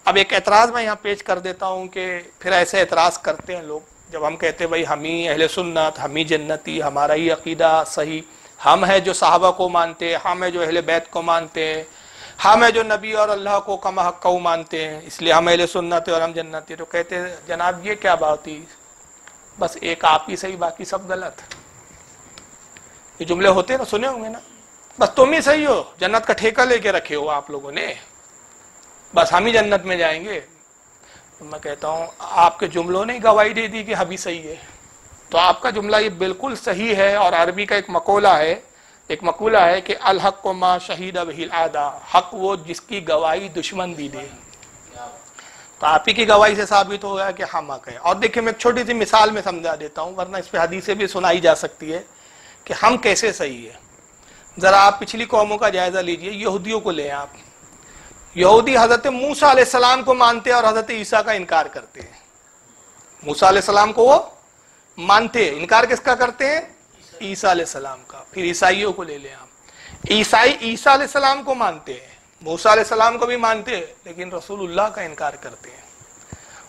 اب ایک اعتراض میں یہاں پیش کر دیتا ہوں کہ پھر ایسے اعتراض کرتے ہیں لوگ جب ہم کہتے ہیں بھائی ہم ہی اہل سنت، ہم ہی جنتی، ہمارا ہی عقیدہ صحیح، ہم ہیں جو صحابہ کو مانتے ہیں، ہم ہیں جو اہل بیت کو مانتے ہیں، ہم ہیں جو نبی اور اللہ کو کما حق کو مانتے ہیں، اس لیے ہم اہل سنت ہیں اور ہم جنتی. تو کہتے ہیں جناب یہ کیا بات ہوئی، بس ایک آپ ہی صحیح باقی سب غلط. یہ جملے ہوتے ہیں نا، سنے ہوں گے نا، بس تم ہی صحیح ہو، جنت کا ٹھیکہ لے کے رکھے ہو آپ لوگوں نے، بس ہم ہی جنت میں جائیں گے. میں کہتا ہوں آپ کے جملوں نے گواہی دے دی کہ ہم ہی صحیح ہے. تو آپ کا جملہ یہ بالکل صحیح ہے. اور عربی کا ایک مقولہ ہے کہ الحق ما شہید بہ الاعداء، حق وہ جس کی گواہی دشمن بھی دے. تو آپ ہی کی گواہی سے ثابت ہو گیا کہ ہم حق ہیں. اور دیکھیں میں ایک چھوٹی سی مثال میں سمجھا دیتا ہوں، ورنہ اس پہ حدیثیں بھی سنائی جا سکتی ہے کہ ہم کیسے صحیح ہے. ذرا آپ پچھلی قوموں کا جائزہ لیجئے، یہودیوں کو لیں آپ. یہودی حضرت موسیٰ علیہ السلام کو مانتے اور حضرت عیسیٰ کا انکار کرتے ہیں. موسیٰ علیہ السلام کو وہ مانتے ہیں، انکار کس کا کرتے ہیں؟ عیسیٰ علیہ السلام کا. پھر عیسائیوں کو لے لیں آپ، عیسائی عیسیٰ علیہ السلام کو مانتے ہیں، موسیٰ علیہ السلام کو بھی مانتے ہیں، لیکن رسول اللہ کا انکار کرتے ہیں.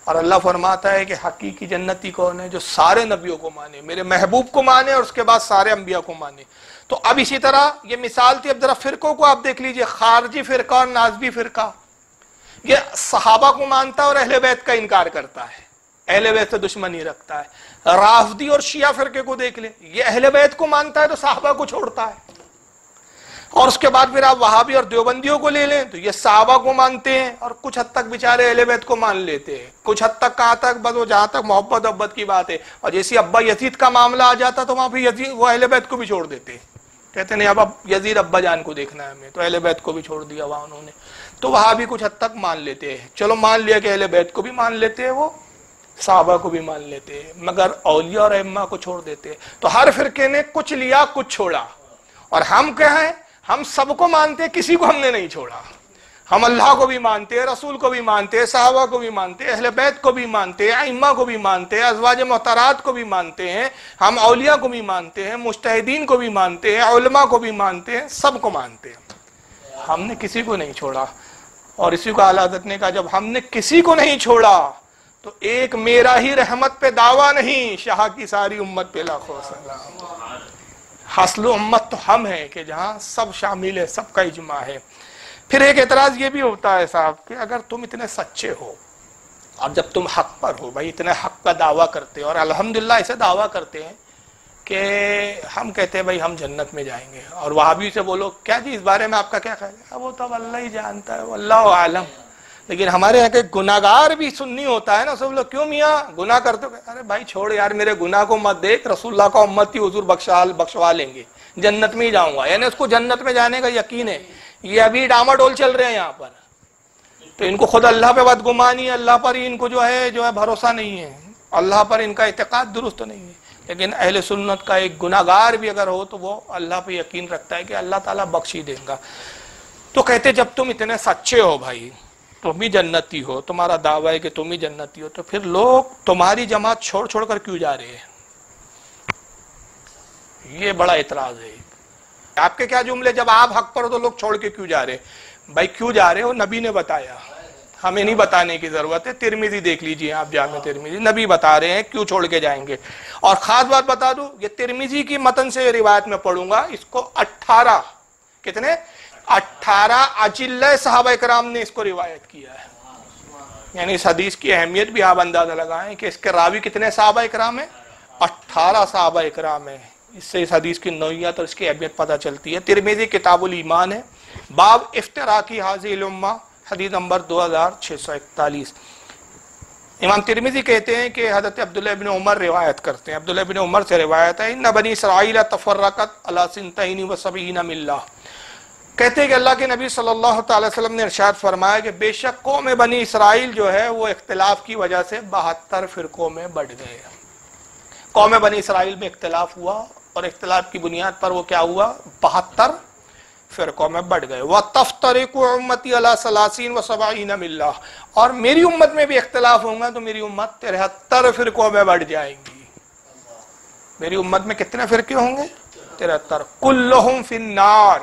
اور اللہ فرماتا ہے کہ حقیقی جنتی کون ہے؟ جو سارے نبیوں کو مانے، میرے محبوب کو مانے اور اس کے بعد سارے انبیاء کو مانے. تو اب اسی طرح یہ مثال تھی. اب ذرا فرقوں کو آپ دیکھ لیجئے، خارجی فرقہ اور نازبی فرقہ، یہ صحابہ کو مانتا ہے اور اہل بیت کا انکار کرتا ہے، اہل بیت سے دشمنی رکھتا ہے. رافضی اور شیعہ فرقے کو دیکھ لیں، یہ اہل بیت کو مانتا ہے تو صحابہ کو چھوڑتا ہے. اور اس کے بعد پھر آپ وہابی اور دیوبندیوں کو لے لیں تو یہ صحابہ کو مانتے ہیں اور کچھ حد تک بیچارے اہل بیت کو مان لیتے ہیں. کچھ حد تک کہاں تک؟ بس وہ جہاں تک محبت کی بات ہے. اور جیسی ابا یزید کا معاملہ آ جاتا تو وہاں پھر وہ اہل بیت کو بھی چھوڑ دیتے، کہتے نہیں اب یزید ابا جان کو دیکھنا ہے ہمیں، تو اہل بیت کو بھی چھوڑ دیا وہاں انہوں نے. تو وہاں بھی کچھ حد تک مان لیتے ہیں. چلو مان لیا کہ اہل بیت کو بھی مان لیتے ہیں، وہ صحابہ کو بھی مان لیتے ہیں، مگر اولیاء اور ائمہ کو چھوڑ دیتے ہیں. تو ہر فرقے نے کچھ لیا کچھ چھوڑا. اور ہم کیا ہیں؟ ہم سب کو مانتے، کسی کو ہم نے نہیں چھوڑا. ہم اللہ کو بھی مانتے ہیں، رسول کو بھی مانتے ہیں، صحابہ کو بھی مانتے ہیں، اہل بیت کو بھی مانتے ہیں، ائمہ کو بھی مانتے ہیں، ازواج مطہرات کو بھی مانتے ہیں، ہم اولیاء کو بھی مانتے ہیں، مجتہدین کو بھی مانتے ہیں، علماء کو بھی مانتے ہیں، سب کو مانتے ہیں. ہم نے کسی کو نہیں چھوڑا. اور اسی کو اعلیٰ حضرت نے کہا جب ہم نے کسی کو نہیں چھوڑا تو ایک میرا ہی رحمت پہ دعویٰ نہیں، شاہ کی ساری امت پہ لاکھوں سلام. حاصل امت تو ہم ہیں کہ جہاں سب شامل ہے، سب کا اجماع ہے. پھر ایک اعتراض یہ بھی ہوتا ہے صاحب کہ اگر تم اتنے سچے ہو اور جب تم حق پر ہو، بھائی اتنے حق کا دعویٰ کرتے ہو اور الحمدللہ ایسے دعویٰ کرتے ہیں کہ ہم کہتے ہیں بھائی ہم جنت میں جائیں گے، اور وہابی سے بولو کیا جی اس بارے میں آپ کا کیا خیال ہے؟ وہ تو اب اللہ ہی جانتا ہے، واللہ عالم. لیکن ہمارے یہاں کے گناہگار بھی سنی ہوتا ہے نا، سب لوگ کیوں میاں گناہ کرتے ہو؟ ارے بھائی چھوڑ یار، میرے گناہ کو مت دیکھ، رسول اللہ کا امت ہی حضور بخشوا لیں گے، جنت میں ہی جاؤں گا. یعنی اس کو جنت میں جانے کا یقین ہے. یہ ابھی ڈاماڈول چل رہے ہیں یہاں پر، تو ان کو خود اللہ پہ بدگمانی ہے، اللہ پر ہی ان کو جو ہے بھروسہ نہیں ہے، اللہ پر ان کا اعتقاد درست نہیں ہے. لیکن اہل سنت کا ایک گناہگار بھی اگر ہو تو وہ اللہ پہ یقین رکھتا ہے کہ اللہ تعالیٰ بخش ہی دے گا. تو کہتے جب تم اتنے سچے ہو بھائی، تم ہی جنتی ہو، تمہارا دعویٰ ہے کہ تم ہی جنتی ہو، تو پھر لوگ تمہاری جماعت چھوڑ چھوڑ کر کیوں جا رہے ہیں؟ یہ بڑا اعتراض ہے. آپ کے کیا جملے؟ جب آپ حق پر ہو تو لوگ چھوڑ کے کیوں جا رہے ہیں؟ بھائی کیوں جا رہے ہو نبی نے بتایا، ہمیں نہیں بتانے کی ضرورت ہے. ترمذی دیکھ لیجئے آپ، جامع ترمذی، نبی بتا رہے ہیں کیوں چھوڑ کے جائیں گے. اور خاص بات بتا دوں، یہ ترمذی کی متن سے روایت میں پڑھوں گا، اس کو 18 اجلہ صحابہ کرام نے اس کو روایت کیا ہے. یعنی اس حدیث کی اہمیت بھی آپ اندازہ لگائیں کہ اس کے راوی کتنے صحابہ کرام ہیں؟ 18 صحابہ کرام ہیں. اس سے اس حدیث کی نوعیت اور اس کی اہمیت پتہ چلتی ہے. ترمذی کتاب الایمان ہے، باب افتراقی حاذی الامہ، حدیث نمبر 2641. امام ترمذی کہتے ہیں کہ حضرت عبداللہ ابن عمر روایت کرتے ہیں، عبداللہ ابن عمر سے روایت ہے، ان بنی اسرائیل تفرقت علی 72 ملہ. کہتے ہیں کہ اللہ کے نبی صلی اللہ تعالی وسلم نے ارشاد فرمایا کہ بے شک قوم بنی اسرائیل جو ہے وہ اختلاف کی وجہ سے 72 فرقوں میں بٹ گئے. قوم بنی اسرائیل میں اختلاف ہوا اور اختلاف کی بنیاد پر وہ کیا ہوا؟ 72 فرقوں میں بٹ گئے. وَتَفْتَرِقُ أُمَّتِي عَلَى 30 و70 مِلَّةٍ، اور میری امت میں بھی اختلاف ہوں گا تو میری امت 73 فرقوں میں بٹ جائیں گی. میری امت میں کتنے فرقے ہوں گے؟ 73. كُلُّهُمْ فِي النَّارِ،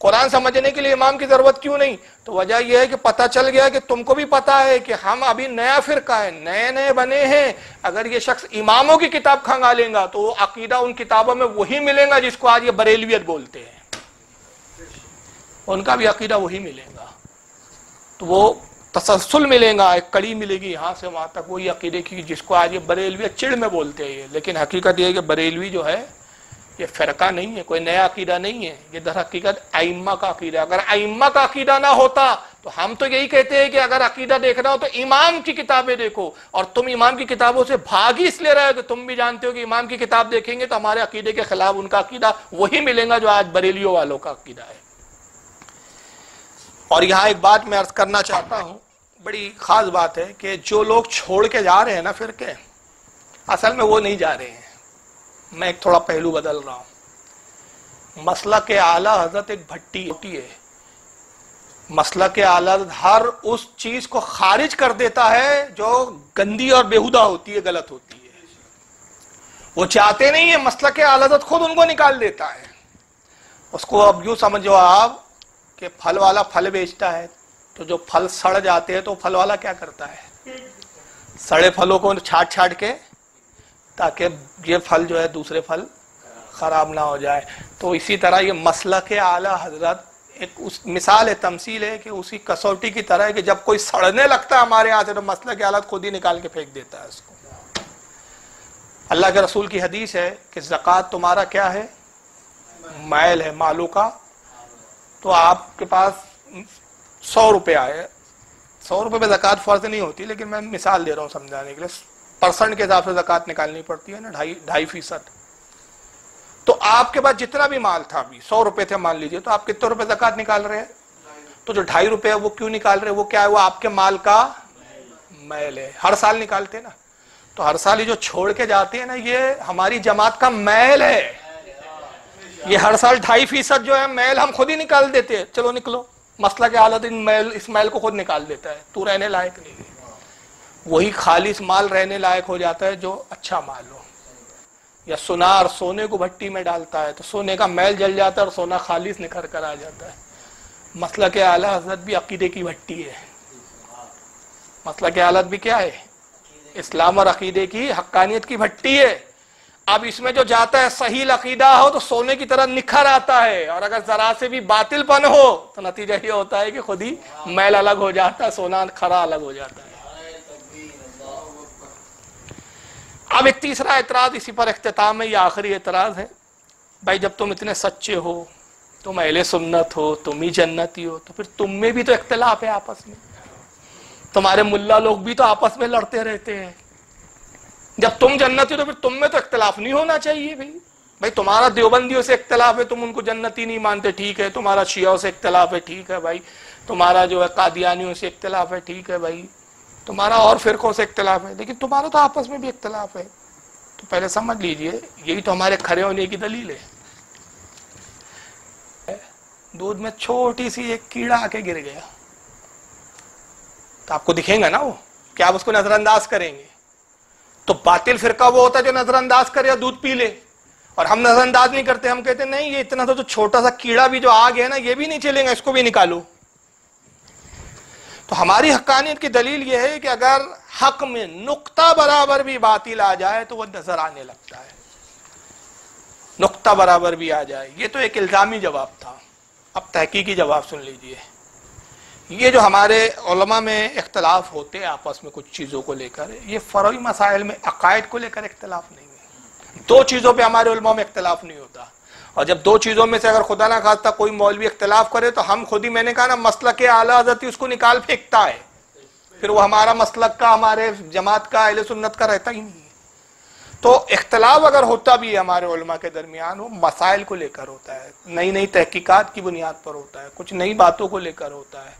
قرآن سمجھنے کے لیے امام کی ضرورت کیوں نہیں؟ تو وجہ یہ ہے کہ پتہ چل گیا کہ تم کو بھی پتہ ہے کہ ہم ابھی نیا فرقہ ہے، نئے نئے بنے ہیں. اگر یہ شخص اماموں کی کتاب کھنگالے گا تو وہ عقیدہ ان کتابوں میں وہی ملے گا جس کو آج یہ بریلویت بولتے ہیں، ان کا بھی عقیدہ وہی ملے گا. تو وہ تسلسل ملے گا، ایک کڑی ملے گی یہاں سے وہاں تک وہی عقیدے کی جس کو آج یہ بریلویت چڑ میں بولتے ہیں. لیکن حقیقت یہ ہے کہ بریلوی جو ہے یہ فرقہ نہیں ہے، کوئی نیا عقیدہ نہیں ہے، یہ در حقیقت ائمہ کا عقیدہ ہے. اگر ائمہ کا عقیدہ نہ ہوتا تو ہم تو یہی کہتے ہیں کہ اگر عقیدہ دیکھنا ہو تو امام کی کتابیں دیکھو، اور تم امام کی کتابوں سے بھاگ ہی اس لیے رہے ہو کہ تم بھی جانتے ہو کہ امام کی کتاب دیکھیں گے تو ہمارے عقیدے کے خلاف ان کا عقیدہ وہی ملے گا جو آج بریلیوں والوں کا عقیدہ ہے. اور یہاں ایک بات میں عرض کرنا چاہتا ہوں، بڑی خاص بات ہے کہ جو لوگ چھوڑ کے جا رہے ہیں نا فرقے، اصل میں وہ نہیں جا رہے ہیں. میں ایک تھوڑا پہلو بدل رہا ہوں. مسلک اعلیٰ حضرت ایک بھٹی ہوتی ہے. مسلک اعلیٰ ہر اس چیز کو خارج کر دیتا ہے جو گندی اور بیہودہ ہوتی ہے، غلط ہوتی ہے. وہ چاہتے نہیں ہیں، مسلک اعلیٰ حضرت خود ان کو نکال دیتا ہے. اس کو اب یوں سمجھو آپ کہ پھل والا پھل بیچتا ہے تو جو پھل سڑ جاتے ہیں تو پھل والا کیا کرتا ہے؟ سڑے پھلوں کو چھاٹ چھاٹ کے تاکہ یہ پھل جو ہے دوسرے پھل خراب نہ ہو جائے. تو اسی طرح یہ مسلک اعلیٰ حضرت ایک اس مثال ہے، تمثیل ہے کہ اسی کسوٹی کی طرح ہے کہ جب کوئی سڑنے لگتا ہے ہمارے یہاں سے تو مسلک اعلیٰ خود ہی نکال کے پھینک دیتا ہے اس کو. اللہ کے رسول کی حدیث ہے کہ زکوٰۃ تمہارا کیا ہے؟ میل ہے، مالوں کا. تو آپ کے پاس 100 روپے آئے، 100 روپے پہ زکوٰۃ فرض نہیں ہوتی، لیکن میں مثال دے رہا ہوں سمجھانے کے لیے. پرسنٹ کے حساب سے زکوٰۃ نکالنی پڑتی ہے نا، 2.5%. تو آپ کے پاس جتنا بھی مال تھا، ابھی 100 روپے تھے مان لیجئے، تو آپ کتنے روپے زکوٰۃ نکال رہے ہیں؟ تو جو 2.5 روپے ہے وہ کیوں نکال رہے ہیں؟ وہ کیا ہے؟ وہ آپ کے مال کا میل ہے. ہر سال نکالتے ہیں نا، تو ہر سال یہ جو چھوڑ کے جاتے ہیں نا، یہ ہماری جماعت کا میل ہے. یہ ہر سال 2.5% جو ہے میل ہم خود ہی نکال دیتے ہیں. چلو نکلو، مسئلہ کے حالت اس میل کو خود نکال دیتا ہے. تو رہنے لائق نہیں ہے. وہی خالص مال رہنے لائق ہو جاتا ہے جو اچھا مال ہو. یا سونار سونے کو بھٹی میں ڈالتا ہے تو سونے کا میل جل جاتا ہے اور سونا خالص نکھر کر آ جاتا ہے. مسلک اعلیٰ حضرت بھی عقیدے کی بھٹی ہے. مسلک اعلیٰ بھی کیا ہے؟ اسلام اور عقیدے کی حقانیت کی بھٹی ہے. اب اس میں جو جاتا ہے صحیح عقیدہ ہو تو سونے کی طرح نکھر آتا ہے، اور اگر ذرا سے بھی باطل پن ہو تو نتیجہ یہ ہوتا ہے کہ خود ہی میل الگ ہو جاتا ہے، سونا کھرا الگ ہو جاتا ہے. اب ایک تیسرا اعتراض اسی پر اختتام ہے، یہ آخری اعتراض ہے. بھائی جب تم اتنے سچے ہو، تم اہل سنت ہو، تم ہی جنتی ہو، تو پھر تم میں بھی تو اختلاف ہے آپس میں. تمہارے ملا لوگ بھی تو آپس میں لڑتے رہتے ہیں. جب تم جنتی ہو تو پھر تم میں تو اختلاف نہیں ہونا چاہیے. بھائی تمہارا دیوبندیوں سے اختلاف ہے، تم ان کو جنتی نہیں مانتے، ٹھیک ہے. تمہارا شیعوں سے اختلاف ہے، ٹھیک ہے بھائی. تمہارا جو ہے قادیانیوں سے اختلاف ہے، ٹھیک ہے بھائی. تمہارا اور فرقوں سے اختلاف ہے، لیکن تمہارا تو آپس میں بھی اختلاف ہے. تو پہلے سمجھ لیجئے یہی تو ہمارے کھڑے ہونے کی دلیل ہے. دودھ میں چھوٹی سی ایک کیڑا آ کے گر گیا تو آپ کو دکھیں گا نا وہ، کیا آپ اس کو نظر انداز کریں گے؟ تو باطل فرقہ وہ ہوتا ہے جو نظر انداز کرے یا دودھ پی لے، اور ہم نظر انداز نہیں کرتے. ہم کہتے ہیں نہیں، یہ اتنا تو چھوٹا سا کیڑا بھی جو آ گیا نا یہ بھی نہیں چلے گا، اس کو بھی نکالو. تو ہماری حقانیت کی دلیل یہ ہے کہ اگر حق میں نقطہ برابر بھی باطل آ جائے تو وہ نظر آنے لگتا ہے. نقطہ برابر بھی آ جائے. یہ تو ایک الزامی جواب تھا. اب تحقیقی جواب سن لیجئے. یہ جو ہمارے علماء میں اختلاف ہوتے ہیں آپس میں کچھ چیزوں کو لے کر، یہ فروعی مسائل میں عقائد کو لے کر اختلاف نہیں ہے. 2 چیزوں پہ ہمارے علماء میں اختلاف نہیں ہوتا. اور جب 2 چیزوں میں سے اگر خدا نہ خواستہ کوئی مولوی اختلاف کرے تو ہم خود ہی، میں نے کہا نا، مسلک اعلیٰ حضرت اس کو نکال پھینکتا ہے. پھر وہ ہمارا مسلک کا، ہمارے جماعت کا، اہل سنت کا رہتا ہی نہیں ہے. تو اختلاف اگر ہوتا بھی ہے ہمارے علماء کے درمیان، وہ مسائل کو لے کر ہوتا ہے، نئی نئی تحقیقات کی بنیاد پر ہوتا ہے، کچھ نئی باتوں کو لے کر ہوتا ہے.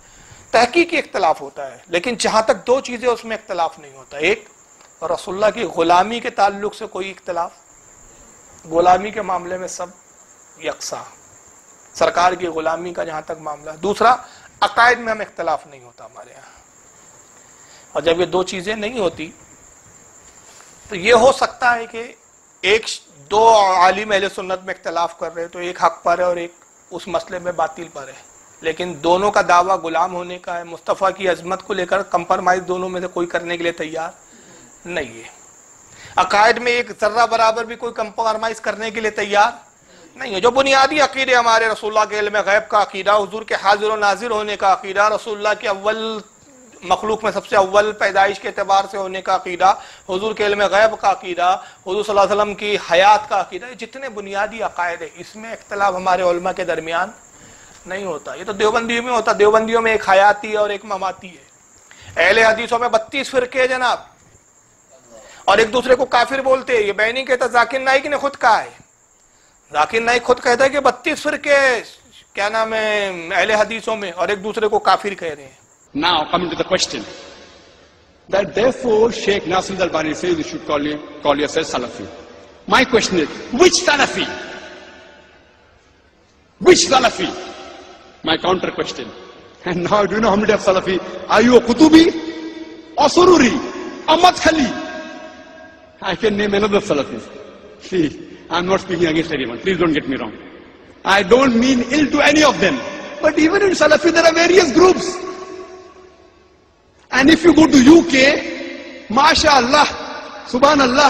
تحقیقی اختلاف ہوتا ہے. لیکن جہاں تک 2 چیزیں اس میں اختلاف نہیں ہوتا. ایک، رسول اللہ کی غلامی کے تعلق سے کوئی اختلاف، غلامی کے معاملے میں سب یکساں، سرکار کی غلامی کا جہاں تک معاملہ ہے. دوسرا، عقائد میں ہم اختلاف نہیں ہوتا ہمارے یہاں. اور جب یہ 2 چیزیں نہیں ہوتی تو یہ ہو سکتا ہے کہ 2 عالم اہل سنت میں اختلاف کر رہے تو ایک حق پر ہے اور ایک اس مسئلے میں باطل پر ہے، لیکن دونوں کا دعویٰ غلام ہونے کا ہے، مصطفیٰ کی عظمت کو لے کر کمپرمائز دونوں میں سے کوئی کرنے کے لیے تیار نہیں ہے۔ عقائد میں ایک ذرہ برابر بھی کوئی کمپرمائز کرنے کے لیے تیار نہیں ہے۔ جو بنیادی عقیدے ہمارے رسول اللہ کے علم غیب کا عقیدہ، حضور کے حاضر و ناظر ہونے کا عقیدہ، رسول اللہ کے اول مخلوق میں سب سے اول پیدائش کے اعتبار سے ہونے کا عقیدہ، حضور کے علم غیب کا عقیدہ، حضور صلی اللہ علیہ وسلم کی حیات کا عقیدہ، جتنے بنیادی عقائد ہیں اس میں اختلاف ہمارے علماء کے درمیان نہیں ہوتا۔ یہ تو دیوبندیوں میں ہوتا، دیوبندیوں میں ایک حیاتی اور ایک مماتی ہے۔ اہل حدیثوں میں 32 فرقے جناب، اور ایک دوسرے کو کافر بولتے ہیں۔ یہ میں نہیں کہتا، ذاکر نائک نے خود کہا ہے، ذاکر نائک خود کہتا ہے کہ 32 فرقے کیا نام ہے اہل حدیثوں میں، اور ایک دوسرے کو کافر کہہ رہے ہیں۔ Now coming to the question that therefore Sheikh Nasir al-Albani says you should call yourself Salafi. My question is, which Salafi? Which Salafi? My counter question. And now do you know how many of Salafi? Are you a Qutubi or Sururi or Madkhali? I can name another Salafi. See, I'm not speaking against anyone. Please don't get me wrong. I don't mean ill to any of them. But even in Salafi there are various groups. And if you go to UK, MashaAllah, Subhanallah,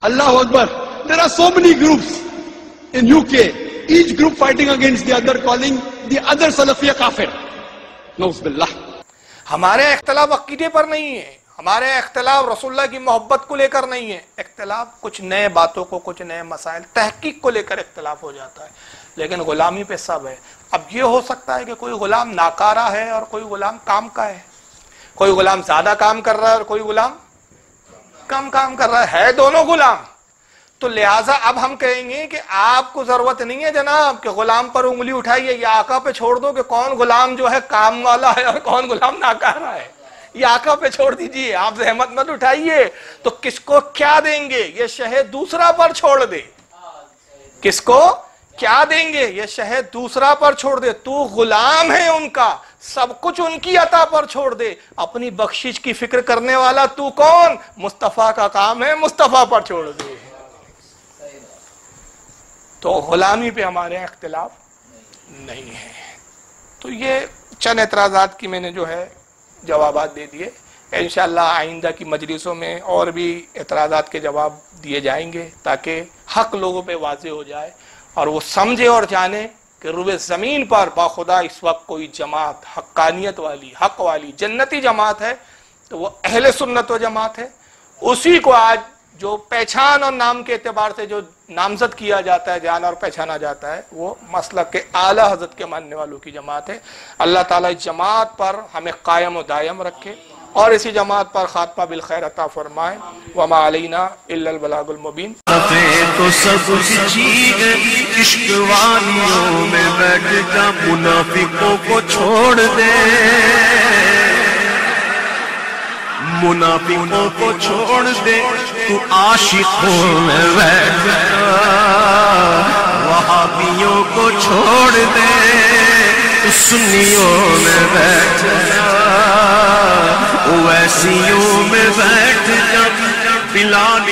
Allahu Akbar, there are so many groups in UK, each group fighting against the other, calling the other Salafi a kafir. Nauz billah. ہمارے اختلاف عقیدے پر نہیں ہے، ہمارے اختلاف رسول اللہ کی محبت کو لے کر نہیں ہے، اختلاف کچھ نئے باتوں کو، کچھ نئے مسائل تحقیق کو لے کر اختلاف ہو جاتا ہے، لیکن غلامی پہ سب ہے۔ اب یہ ہو سکتا ہے کہ کوئی غلام ناکارہ ہے اور کوئی غلام کام کا ہے، کوئی غلام زیادہ کام کر رہا ہے اور کوئی غلام کم کام کر رہا ہے دونوں غلام۔ تو لہٰذا اب ہم کہیں گے کہ آپ کو ضرورت نہیں ہے جناب کہ غلام پر انگلی اٹھائیے، یہ آقا پہ چھوڑ دو کہ کون غلام جو ہے کام والا ہے اور کون غلام ناکارہ ہے، یہ آقا پہ چھوڑ دیجئے، آپ زحمت مت اٹھائیے۔ تو کس کو کیا دیں گے یہ شہد دوسرا پر چھوڑ دے، کس کو کیا دیں گے یہ شہد دوسرا پر چھوڑ دے، تو غلام ہے ان کا، سب کچھ ان کی عطا پر چھوڑ دے، اپنی بخشش کی فکر کرنے والا تو کون؟ مصطفیٰ کا کام ہے، مصطفیٰ پر چھوڑ دے۔ تو غلامی پہ ہمارے اختلاف نہیں ہے۔ تو یہ چند اعتراضات کی میں نے جو ہے جوابات دے دیے، انشاءاللہ آئندہ کی مجلسوں میں اور بھی اعتراضات کے جواب دیے جائیں گے تاکہ حق لوگوں پہ واضح ہو جائے اور وہ سمجھے اور جانے کہ روئے زمین پر باخدا اس وقت کوئی جماعت حقانیت والی، حق والی، جنتی جماعت ہے تو وہ اہل سنت و جماعت ہے۔ اسی کو آج جو پہچان اور نام کے اعتبار سے جو نامزد کیا جاتا ہے، جانا اور پہچانا جاتا ہے، وہ مسلک کے اعلیٰ حضرت کے ماننے والوں کی جماعت ہے۔ اللہ تعالیٰ اس جماعت پر ہمیں قائم و دائم رکھے اور اسی جماعت پر خاتمہ بالخیر عطا فرمائے۔ وما علینا الا البلاغ المبین۔ تو سب چیز عشق والیوں میں بیٹھ جا، منافقوں کو چھوڑ دے، منافقوں کو چھوڑ دے، تو عاشقوں میں بیٹھ جا، وہابیوں کو چھوڑ دے، تو سنیوں میں بیٹھ جا، اویسیوں میں بیٹھ جا، بلال